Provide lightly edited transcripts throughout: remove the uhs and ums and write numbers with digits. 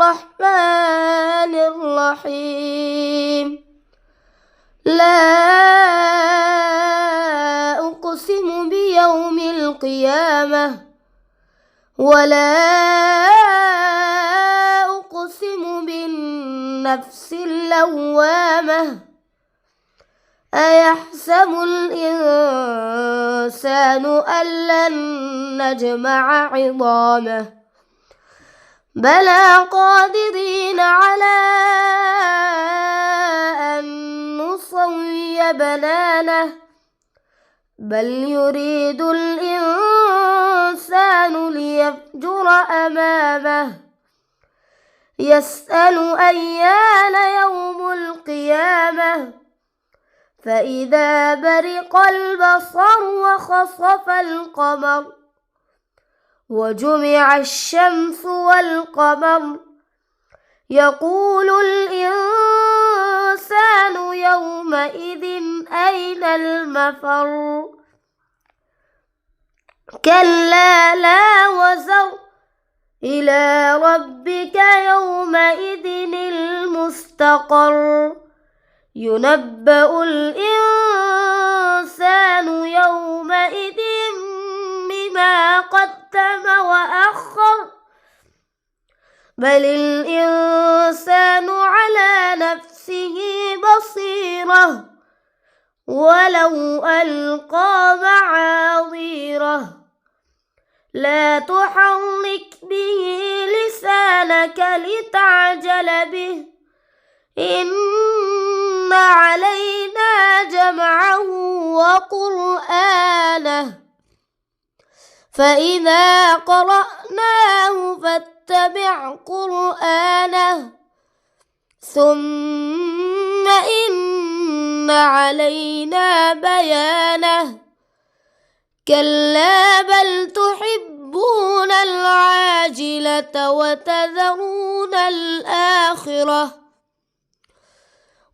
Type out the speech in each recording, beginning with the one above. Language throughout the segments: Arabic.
الرحمن الرحيم لا أقسم بيوم القيامة ولا أقسم بالنفس اللوامة أيحسب الإنسان أن لن نجمع عظامه بلى قادرين على أن نسوي بنانه بل يريد الإنسان ليفجر أمامه يسأل أيان يوم القيامة فإذا برق البصر وخسف القمر وجمع الشمس والقمر يقول الإنسان يومئذ أين المفر كلا لا وزر إلى ربك يومئذ المستقر ينبأ الإنسان يومئذ بما قدم وأخر بل الإنسان على نفسه بصيرة ولو ألقى معاذيره لا تحرك به لسانك لتعجل به إن علينا جمعه وقرآنه فإذا قرأناه فاتبع قرآنه ثم إن علينا بيانه كلا بل تحبون العاجلة وتذرون الآخرة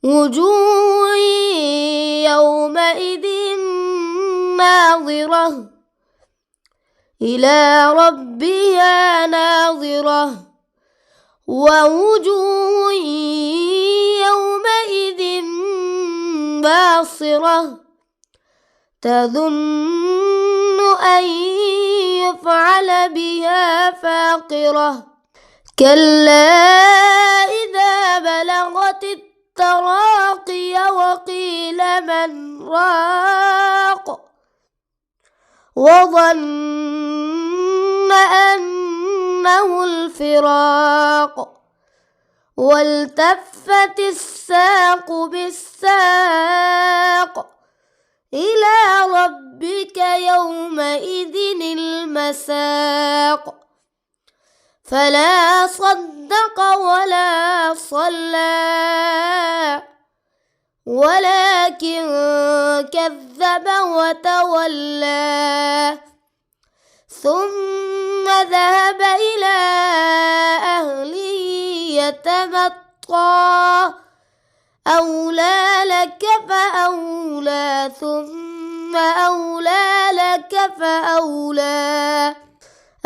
وجوه يومئذ ناظرة إلى ربها ناظرة ووجوه يومئذ باصرة تظن أن يفعل بها فاقرة كلا إذا بلغت التراقي وقيل من راق وظن أنه الفراق والتفت الساق بالساق إلى ربك يومئذ المساق فلا صدق ولا صلى ولكن كذب وتولى ثم ذهب إلى أهله يتمطى أولى لك فأولى ثم أولى لك فأولى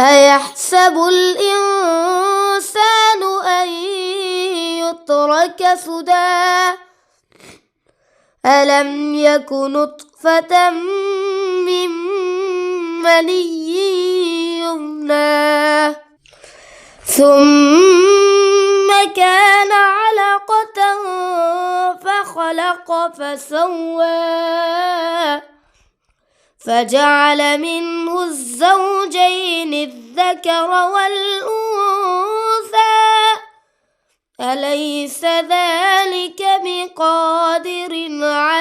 أيحسب الإنسان أن يترك سدى ألم يك نطفة من مني يمنى ثم كان علقة فخلق فسوى فجعل منه الزوجين الذكر والأنثى أليس ذلك بقادر على